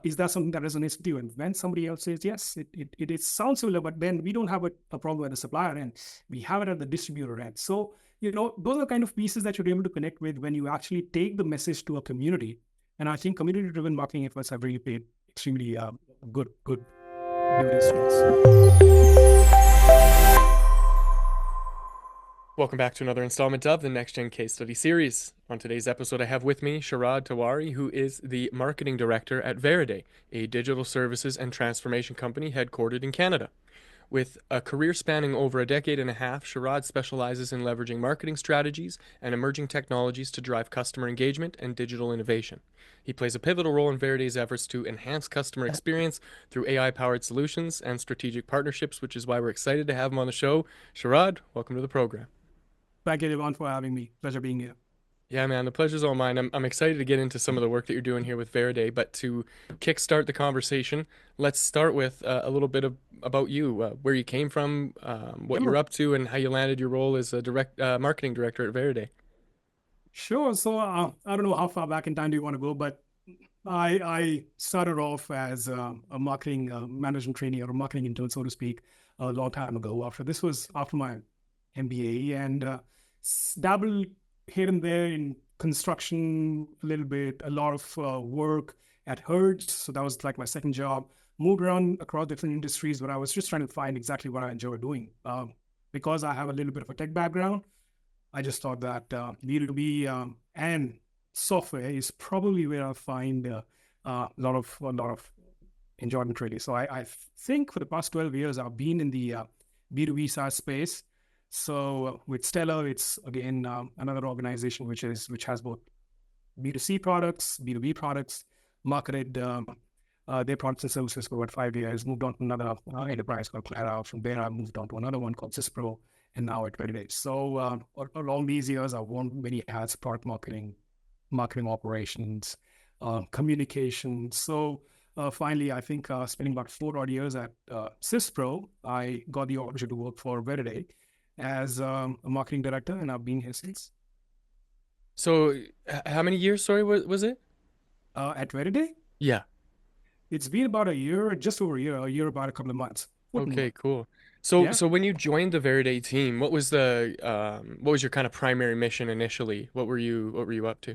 Is that something that resonates with you? And when somebody else says yes, it sounds similar, but then we don't have a problem at the supplier end. We have it at the distributor end. So, those are kind of pieces that you're able to connect with when you actually take the message to a community. And I think community-driven marketing efforts have really played extremely good dividends to us. Welcome back to another installment of the Next Gen Case Study Series. On today's episode, I have with me Sharad Tiwari, who is the Marketing Director at Veriday, a digital services and transformation company headquartered in Canada. With a career spanning over a decade and a half, Sharad specializes in leveraging marketing strategies and emerging technologies to drive customer engagement and digital innovation. He plays a pivotal role in Veriday's efforts to enhance customer experience through AI-powered solutions and strategic partnerships, which is why we're excited to have him on the show. Sharad, welcome to the program. Thank you, everyone, for having me. Pleasure being here. Yeah, man, the pleasure's all mine. I'm excited to get into some of the work that you're doing here with Veriday, but to kickstart the conversation, let's start with a little bit about you, where you came from, what you're Sure. up to, and how you landed your role as a direct marketing director at Veriday. Sure. So I don't know how far back in time do you want to go, but I started off as a marketing management trainee or a marketing intern, so to speak, a long time ago. This was after my MBA, and dabbled here and there in construction a little bit, a lot of work at Hertz. So that was like my second job. Moved around across different industries, but I was just trying to find exactly what I enjoy doing. Because I have a little bit of a tech background, I just thought that B2B and software is probably where I find a lot of enjoyment, really. So I think for the past 12 years, I've been in the B2B SaaS space. So with Stellar, it's again another organization which has both B2C products, B2B products, marketed their products and services for about 5 years. Moved on to another enterprise called Clara. From there, I moved on to another one called Cispro, and now at Veriday. So along these years, I've worn many hats: product marketing, marketing operations, communication. So finally, I think spending about 4 odd years at Cispro, I got the opportunity to work for Veriday as a marketing director, and I've been here since. So, how many years, sorry, was it? At Veriday, Yeah. it's been about a year, just over a year, about a couple of months, 14 Okay, months. cool. So, Yeah. so when you joined the Veriday team, what was your kind of primary mission initially? What were you up to?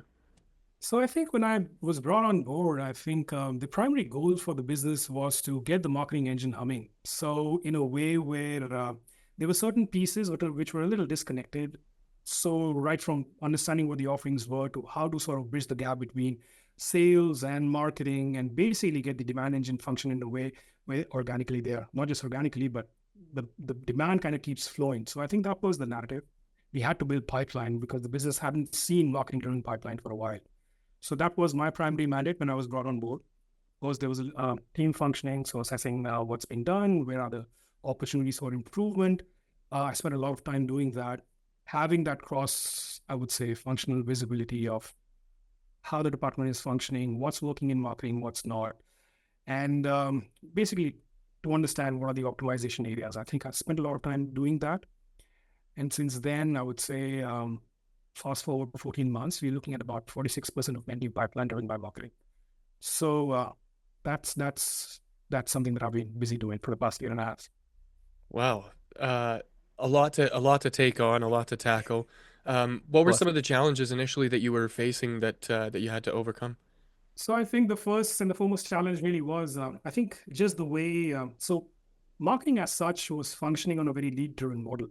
So I think when I was brought on board, I think the primary goal for the business was to get the marketing engine humming. So in a way where there were certain pieces which were a little disconnected. So right from understanding what the offerings were to how to sort of bridge the gap between sales and marketing, and basically get the demand engine function in a way where organically there, not just organically, but the demand kind of keeps flowing. So I think that was the narrative. We had to build pipeline because the business hadn't seen marketing driven pipeline for a while. So that was my primary mandate when I was brought on board. Of course, there was a team functioning, so assessing what's being done, where are the opportunities for improvement. I spent a lot of time doing that, having that cross, I would say, functional visibility of how the department is functioning, what's working in marketing, what's not, and basically to understand what are the optimization areas. I think I spent a lot of time doing that. And since then, I would say, fast forward to 14 months, we're looking at about 46% of net new pipeline driven by marketing. So that's something that I've been busy doing for the past year and a half. Wow. Uh, a lot to take on, a lot to tackle. What were some of the challenges initially that you were facing that you had to overcome? So I think the first and the foremost challenge really was, I think, just the way, so marketing as such was functioning on a very lead-driven model,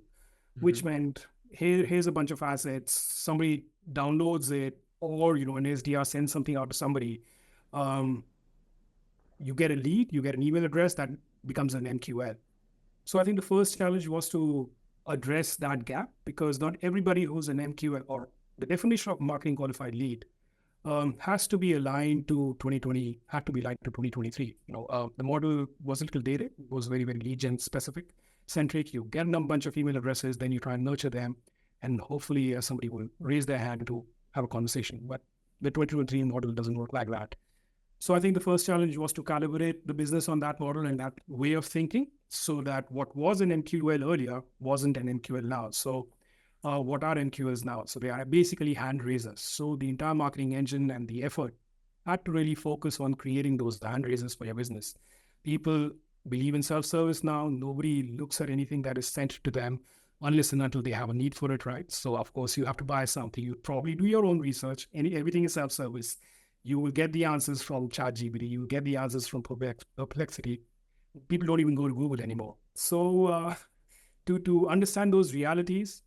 Hmm. which meant here's a bunch of assets, somebody downloads it, or, an SDR sends something out to somebody. Um, you get a lead, you get an email address that becomes an MQL. So I think the first challenge was to address that gap, because not everybody who's an MQL, or the definition of marketing qualified lead, has to be aligned to 2020, had to be aligned to 2023. The model was a little dated, was very, very lead gen specific centric. You get a bunch of email addresses, then you try and nurture them, and hopefully somebody will raise their hand to have a conversation. But the 2023 model doesn't work like that. So I think the first challenge was to calibrate the business on that model and that way of thinking, so that what was an MQL earlier wasn't an MQL now. So what are MQLs now? So they are basically hand raisers. So the entire marketing engine and the effort had to really focus on creating those hand raisers for your business. People believe in self-service now. Nobody looks at anything that is sent to them unless and until they have a need for it, right? So of course you have to buy something. You probably do your own research. Everything is self-service. You will get the answers from ChatGPT. You will get the answers from Perplexity. People don't even go to Google anymore. So to understand those realities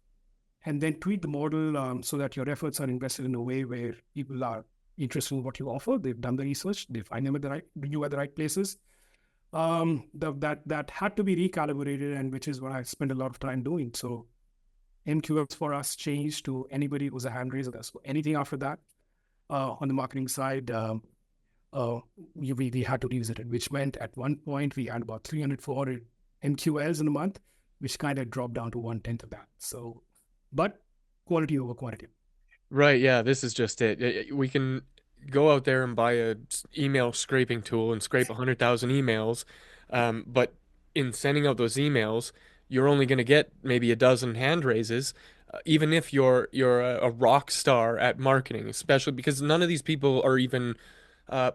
and then tweak the model so that your efforts are invested in a way where people are interested in what you offer. They've done the research. They find them at the right you at the right places. That had to be recalibrated, and which is what I spent a lot of time doing. So MQLs for us changed to anybody who's a hand raiser. So anything after that on the marketing side, uh, we had to revisit it, which meant at one point we had about 300, 400 MQLs in a month, which kind of dropped down to 1/10 of that. So, but quality over quantity. Right, yeah, this is just it. We can go out there and buy a email scraping tool and scrape 100,000 emails, but in sending out those emails, you're only going to get maybe a dozen hand raises, even if you're a rock star at marketing, especially because none of these people are even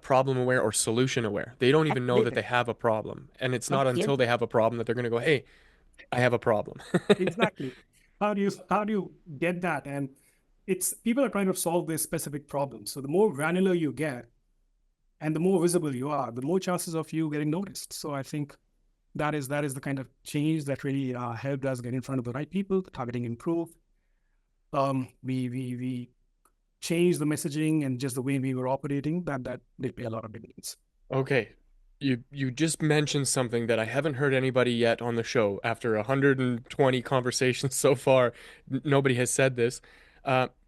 problem aware or solution aware. They don't even know that they Absolutely. have a problem, and it's not until Absolutely. they have a problem that they're going to go, "Hey, I have a problem." Exactly. How do you get that? And it's people are trying to solve this specific problem. So the more granular you get and the more visible you are, the more chances of you getting noticed. So I think that is the kind of change that really helped us get in front of the right people. The targeting improved. We changed the messaging and just the way we were operating. That did pay a lot of dividends. Okay. You just mentioned something that I haven't heard anybody yet on the show. After 120 conversations so far, nobody has said this.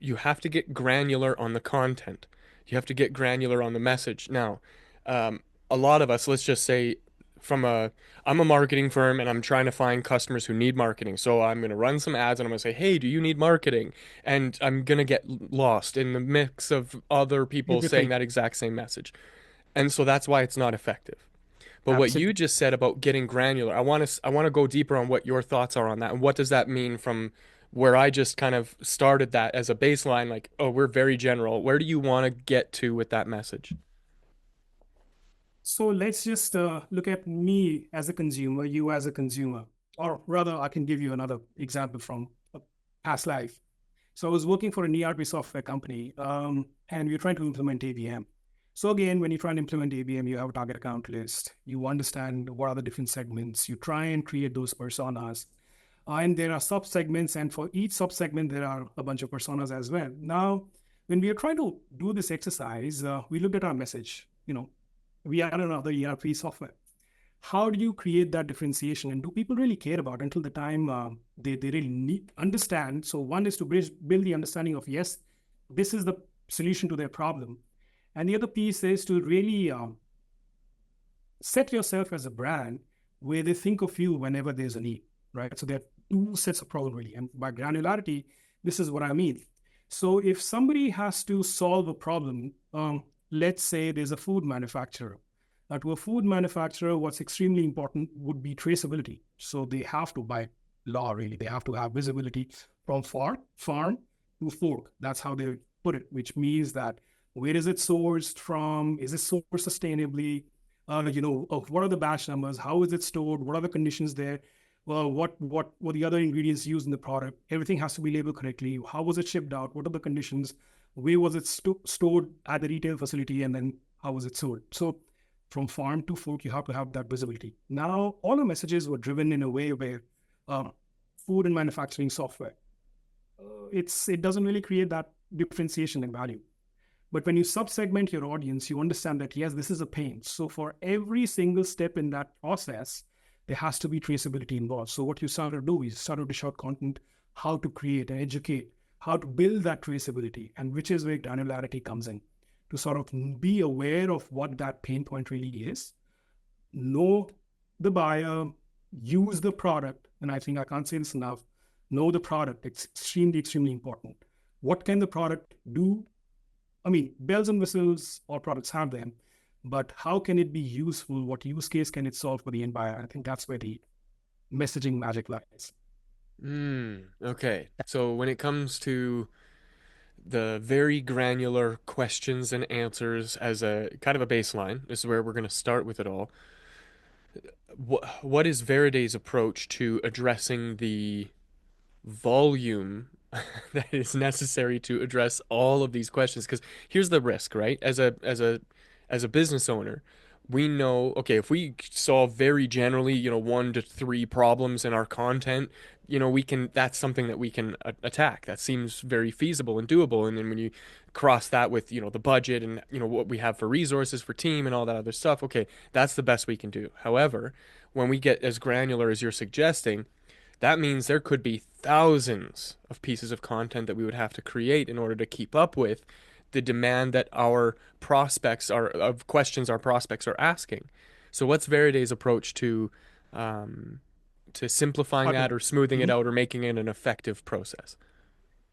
You have to get granular on the content. You have to get granular on the message. Now, um, a lot of us, let's just say, from a, I'm a marketing firm and I'm trying to find customers who need marketing. So I'm going to run some ads and I'm going to say, hey, do you need marketing? And I'm going to get lost in the mix of other people saying Typically, that exact same message. And so that's why it's not effective. But what you absolutely. just said about getting granular, I want to go deeper on what your thoughts are on that and what does that mean from where I just kind of started that as a baseline like, oh, we're very general. Where do you want to get to with that message? So let's just look at me as a consumer, you as a consumer, or rather, I can give you another example from a past life. So I was working for an ERP software company, and we were trying to implement ABM. So again, when you try and implement ABM, you have a target account list. You understand what are the different segments. You try and create those personas. And there are sub segments, and for each sub segment, there are a bunch of personas as well. Now, when we are trying to do this exercise, we looked at our message. We are another ERP software. How do you create that differentiation, and do people really care about it until the time they really understand? So one is to build the understanding of, yes, this is the solution to their problem, and the other piece is to really set yourself as a brand where they think of you whenever there's a need, right? So there are two sets of problem really. And by granularity, this is what I mean. So if somebody has to solve a problem, let's say there's a food manufacturer. To a food manufacturer, what's extremely important would be traceability. So they have to, by law, really, they have to have visibility from farm to fork. That's how they put it, which means that where is it sourced from? Is it sourced sustainably? What are the batch numbers? How is it stored? What are the conditions there? Well, what were the other ingredients used in the product? Everything has to be labeled correctly. How was it shipped out? What are the conditions? Where was it stored at the retail facility? And then how was it sold? So from farm to fork, you have to have that visibility. Now, all the messages were driven in a way where um, food and manufacturing software, it doesn't really create that differentiation in value. But when you sub-segment your audience, you understand that, yes, this is a pain. So for every single step in that process, there has to be traceability involved. So what you started to do is started to shout content, how to create and educate, how to build that traceability, and which is where granularity comes in, to sort of be aware of what that pain point really is, know the buyer, use the product. And I think I can't say this enough, know the product. It's extremely, extremely important. What can the product do? I mean, bells and whistles, all products have them, but how can it be useful? What use case can it solve for the end buyer? I think that's where the messaging magic lies. Okay. So when it comes to the very granular questions and answers as a kind of a baseline. This is where we're going to start with it all. What is Veriday's approach to addressing the volume that is necessary to address all of these questions? Because here's the risk, right? As a business owner, we know, okay, if we solve very generally, 1 to 3 problems in our content, we can, that's something that we can attack. That seems very feasible and doable. And then when you cross that with, the budget and, what we have for resources for team and all that other stuff, okay, that's the best we can do. However, when we get as granular as you're suggesting, that means there could be thousands of pieces of content that we would have to create in order to keep up with the demand that our prospects are of questions our prospects are asking. So what's Veriday's approach to simplifying that or smoothing it Mhm. out or making it an effective process?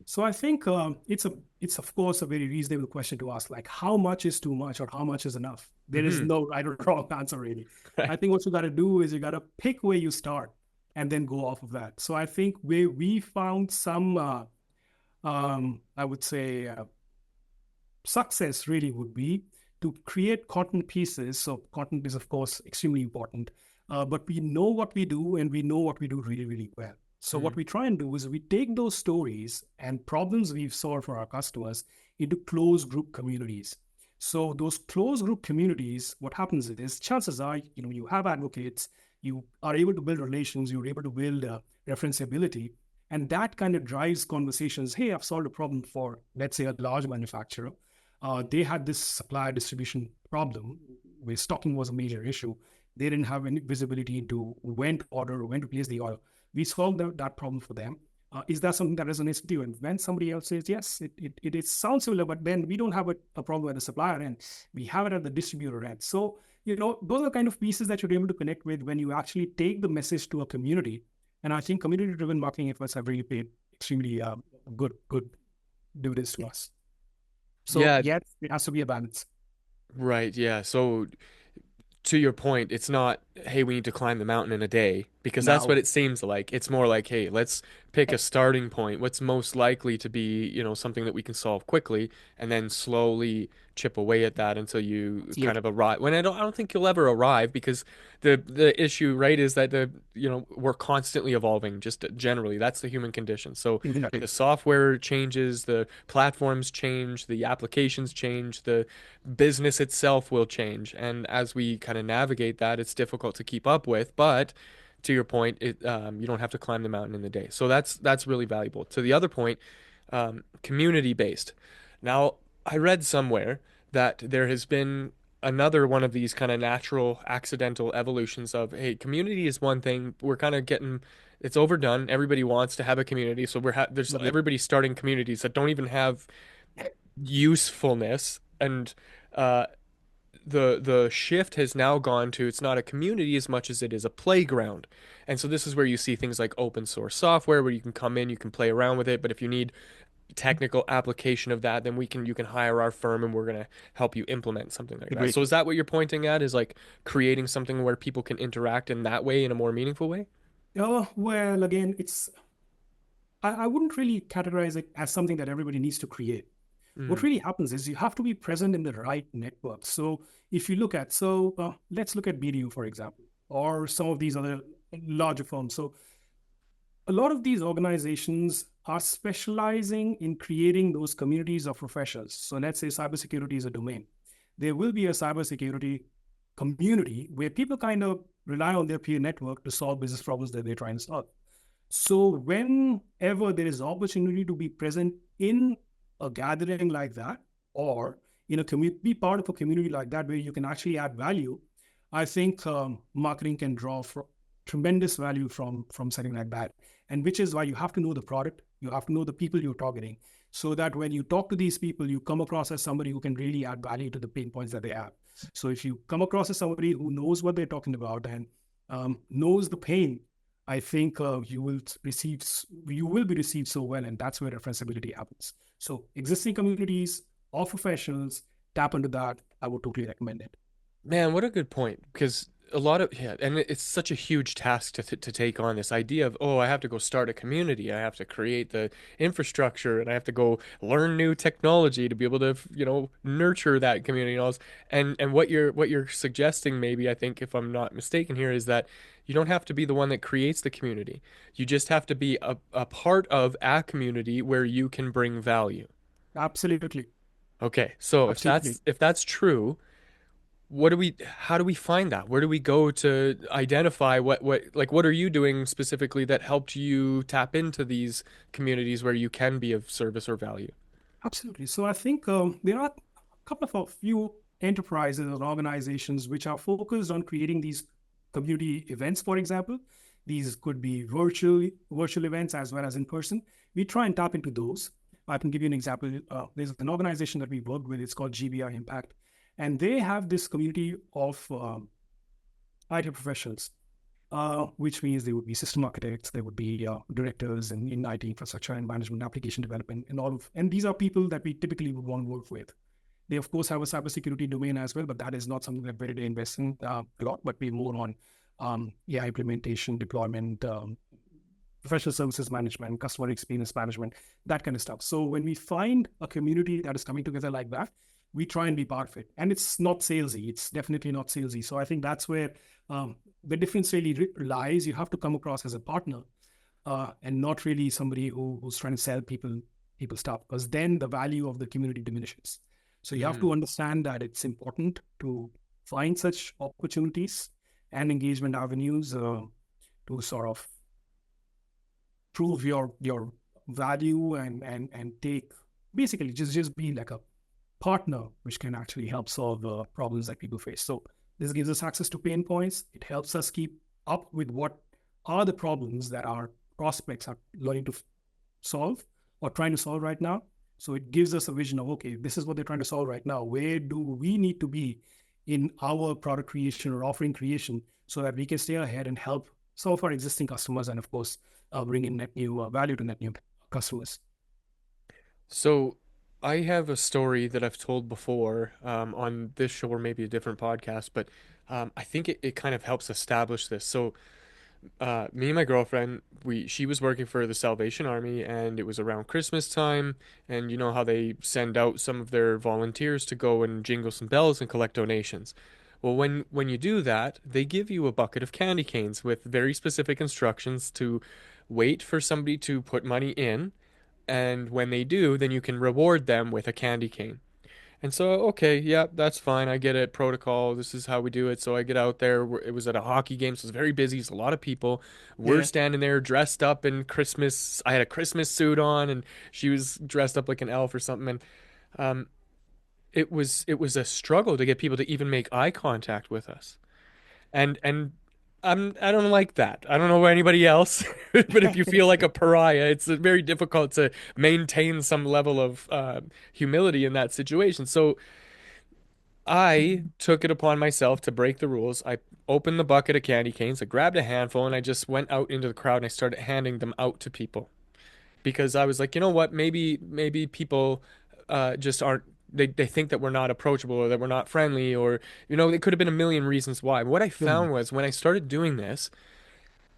So I think it's of course a very reasonable question to ask, like how much is too much or how much is enough? There is Mm-hmm. no right or wrong answer really. I Right. think what you got to do is you got to pick where you start and then go off of that. So I think we found some I would say success really would be to create content pieces. So content is of course extremely important, but we know what we do and we know what we do really, really well. So Mm-hmm. what we try and do is we take those stories and problems we've solved for our customers into closed group communities. So those closed group communities, what happens is chances are, you have advocates, you are able to build relations, you're able to build referenceability, and that kind of drives conversations. Hey, I've solved a problem for, let's say, a large manufacturer. They had this supply distribution problem where stocking was a major issue. They didn't have any visibility into when to order or when to place the order. We solved that problem for them. Is that something that resonates with you? And when somebody else says, yes, it sounds similar, but then we don't have a problem at the supplier end. We have it at the distributor end. So, those are the kind of pieces that you're able to connect with when you actually take the message to a community. And I think community-driven marketing efforts have really paid extremely good dividends to us. So Yeah, yes, it has to be a balance. right. Yeah. So to your point, it's not, hey, we need to climb the mountain in a day, because that's what Now, it seems like. It's more like, hey, let's pick a starting point. What's most likely to be, something that we can solve quickly, and then slowly chip away at that until you yes, kind of arrive. When I don't think you'll ever arrive, because the issue, right, is that we're constantly evolving, just generally. That's the human condition. So exactly. the software changes, the platforms change, the applications change, the business itself will change. And as we kind of navigate that, it's difficult to keep up with. But to your point, you don't have to climb the mountain in the day. So that's really valuable. To the other point, community based. Now, I read somewhere that there has been another one of these kind of natural accidental evolutions of, hey, community is one thing. We're kind of getting it's overdone. Everybody wants to have a community, so there's Yep. everybody starting communities that don't even have usefulness. And uh, the shift has now gone to, it's not a community as much as it is a playground. And so this is where you see things like open source software where you can come in, you can play around with it, but if you need technical application of that, then we can you can hire our firm and we're going to help you implement something like that. Agreed. So is that what you're pointing at, is like creating something where people can interact in that way in a more meaningful way? Well, again, I wouldn't really categorize it as something that everybody needs to create. What Mm, really happens is you have to be present in the right network. So if you look at, let's look at BDU, for example, or some of these other larger firms. So a lot of these organizations are specializing in creating those communities of professionals. So let's say cybersecurity is a domain. There will be a cybersecurity community where people kind of rely on their peer network to solve business problems that they're trying to solve. So whenever there is opportunity to be present in a gathering like that, or in a community, be part of a community like that where you can actually add value, I think marketing can draw tremendous value from something like that. And which is why you have to know the product, you have to know the people you're targeting, so that when you talk to these people, you come across as somebody who can really add value to the pain points that they have. So if you come across as somebody who knows what they're talking about and knows the pain, I think you will be received so well, and that's where referenceability happens. So existing communities or professionals tap into that. I would totally recommend it. man, what a good point. Because a lot of yeah, and it's such a huge task to take on this idea of, oh, I have to go start a community, I have to create the infrastructure, and I have to go learn new technology to be able to, nurture that community and all this. And what you're suggesting, maybe, I think, if I'm not mistaken here, is that you don't have to be the one that creates the community. You just have to be a part of a community where you can bring value. Absolutely. Okay, so if Absolutely. that's true, how do we find that? Where do we go to identify what are you doing specifically that helped you tap into these communities where you can be of service or value? Absolutely. So I think there are a couple of a few enterprises and organizations which are focused on creating these community events, for example. These could be virtual events as well as in person. We try and tap into those. I can give you an example. There's an organization that we work with. It's called GBI Impact, and they have this community of IT professionals, which means they would be system architects, they would be directors in IT infrastructure and management, application development, and all of. And these are people that we typically would want to work with. They of course have a cybersecurity domain as well, but that is not something that Veriday invests in a lot. But we're more on AI implementation, deployment, professional services management, customer experience management, that kind of stuff. So when we find a community that is coming together like that, we try and be part of it. And it's not salesy. It's definitely not salesy. So I think that's where the difference really lies. You have to come across as a partner and not really somebody who's trying to sell people stuff, because then the value of the community diminishes. So you have Mm. to understand that it's important to find such opportunities and engagement avenues to sort of prove your value and take, basically just be like a partner which can actually help solve problems that people face. So this gives us access to pain points. It helps us keep up with what are the problems that our prospects are learning to solve or trying to solve right now. So it gives us a vision of, okay, this is what they're trying to solve right now. Where do we need to be in our product creation or offering creation so that we can stay ahead and help some of our existing customers and, of course, bring in net new value to net new customers. So I have a story that I've told before on this show or maybe a different podcast, but I think it kind of helps establish this. So me and my girlfriend, she was working for the Salvation Army, and it was around Christmas time, and you know how they send out some of their volunteers to go and jingle some bells and collect donations. Well, when you do that, they give you a bucket of candy canes with very specific instructions to wait for somebody to put money in, and when they do, then you can reward them with a candy cane. And so, okay, yeah, that's fine. I get it. Protocol. This is how we do it. So I get out there. It was at a hockey game, so it's very busy. It's a lot of people. We're Yeah. standing there dressed up in Christmas. I had a Christmas suit on, and she was dressed up like an elf or something. And um, it was a struggle to get people to even make eye contact with us. And I don't like that. I don't know anybody else, but if you feel like a pariah, it's very difficult to maintain some level of humility in that situation. So I took it upon myself to break the rules. I opened the bucket of candy canes, I grabbed a handful, and I just went out into the crowd and I started handing them out to people because I was like, you know what? Maybe people just aren't. They think that we're not approachable or that we're not friendly or it could have been a million reasons why. What I Mhm. found was when I started doing this,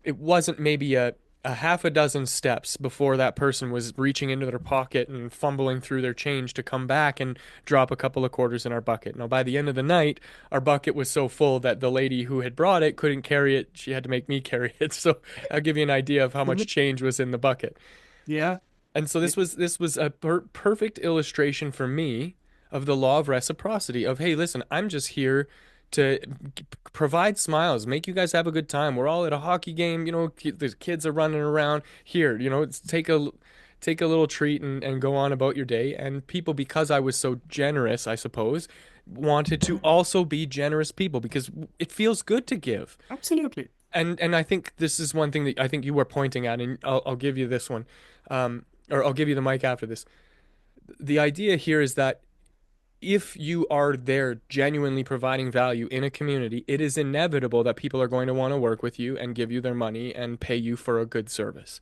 it wasn't maybe a half a dozen steps before that person was reaching into their pocket and fumbling through their change to come back and drop a couple of quarters in our bucket. Now, by the end of the night, our bucket was so full that the lady who had brought it couldn't carry it. She had to make me carry it. So I'll give you an idea of how much change was in the bucket. Yeah. And so this was a perfect illustration for me of the law of reciprocity of, hey, listen, I'm just here to provide smiles, make you guys have a good time. We're all at a hockey game, the kids are running around here, take a little treat and go on about your day. And people, because I was so generous, I suppose, wanted to also be generous people because it feels good to give. Absolutely. And I think this is one thing that I think you were pointing at, and I'll give you this one, or I'll give you the mic after this. The idea here is that if you are there genuinely providing value in a community, it is inevitable that people are going to want to work with you and give you their money and pay you for a good service.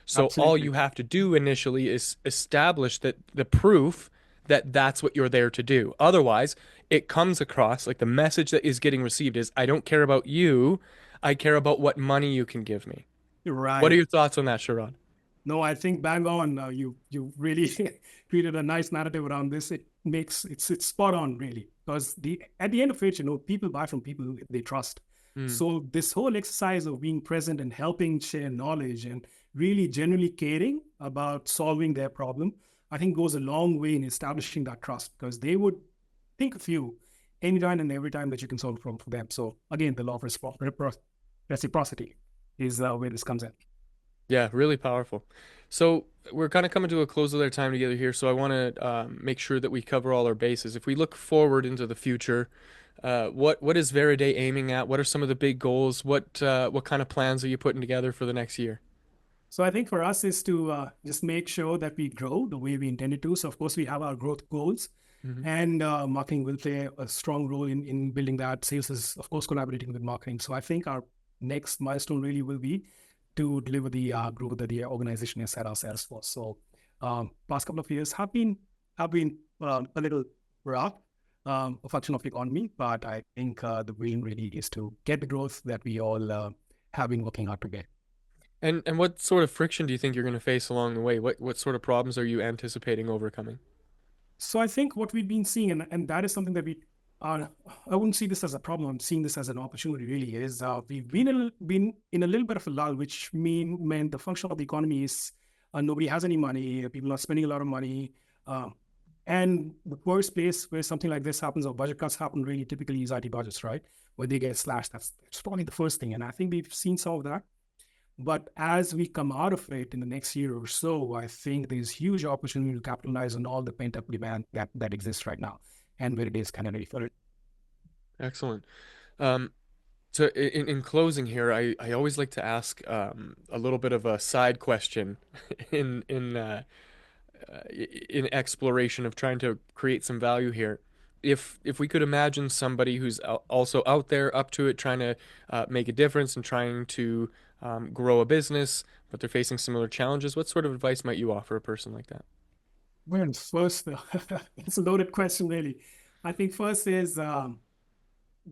So all you Absolutely. have to do initially is establish that the proof that that's what you're there to do. Otherwise, it comes across like the message that is getting received is, I don't care about you, I care about what money you can give me. You're What are right. your thoughts on that, Sharad? No, I think bang on. You really created a nice narrative around this. It's spot on really, because the at the end of it, people buy from people they trust. Mm, So this whole exercise of being present and helping share knowledge and really genuinely caring about solving their problem, I think goes a long way in establishing that trust, because they would think of you anytime and every time that you can solve a problem for them. So again, the law of reciprocity is where this comes in. yeah, really powerful. So we're kind of coming to a close of our time together here. So I want to make sure that we cover all our bases. If we look forward into the future, what is Veriday aiming at? What are some of the big goals? What kind of plans are you putting together for the next year? So I think for us is to just make sure that we grow the way we intended to. So of course we have our growth goals, Hmm. and marketing will play a strong role in building that. Sales is of course collaborating with marketing. So I think our next milestone really will be to deliver the growth that the organization has set ourselves for. So past couple of years have been a little rough, a function of the economy, but I think the vision really is to get the growth that we all have been working hard to get. And what sort of friction do you think you're going to face along the way? What sort of problems are you anticipating overcoming? So I think what we've been seeing, and that is something that we are, I wouldn't see this as a problem. I'm seeing this as an opportunity. Really, is we've been in a little bit of a lull, which meant the function of the economy is nobody has any money. People are spending a lot of money, uh, and the first place where something like this happens or budget cuts happen really typically is IT budgets, right? Where they get slashed. That's probably the first thing, and I think we've seen some of that. But as we come out of it in the next year or so, I think there's huge opportunity to capitalize on all the pent up demand that exists right now, and where it is kind of ready for it. Excellent. Um, so in closing here, I always like to ask a little bit of a side question in in exploration of trying to create some value here. If we could imagine somebody who's also out there up to it, trying to make a difference and trying to grow a business, but they're facing similar challenges, what sort of advice might you offer a person like that? Well, first, it's a loaded question, really. I think first is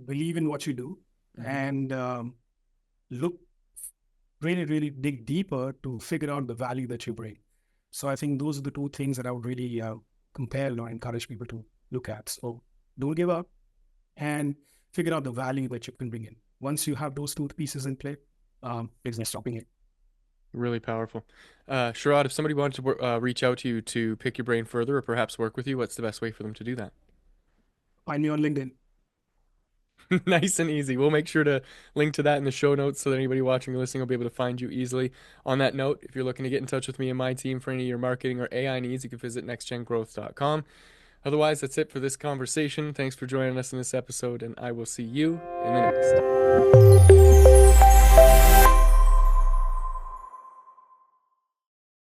believe in what you do, Hmm. and look really, really dig deeper to figure out the value that you bring. So I think those are the two things that I would really compel or encourage people to look at. So don't give up and figure out the value that you can bring in. Once you have those two pieces in play, there's no stopping it. Really powerful. Sharad, if somebody wanted to reach out to you to pick your brain further or perhaps work with you, what's the best way for them to do that? Find me on LinkedIn. Nice and easy. We'll make sure to link to that in the show notes so that anybody watching or listening will be able to find you easily. On that note, if you're looking to get in touch with me and my team for any of your marketing or AI needs, you can visit nextgengrowth.com. Otherwise, that's it for this conversation. Thanks for joining us in this episode, and I will see you in the next.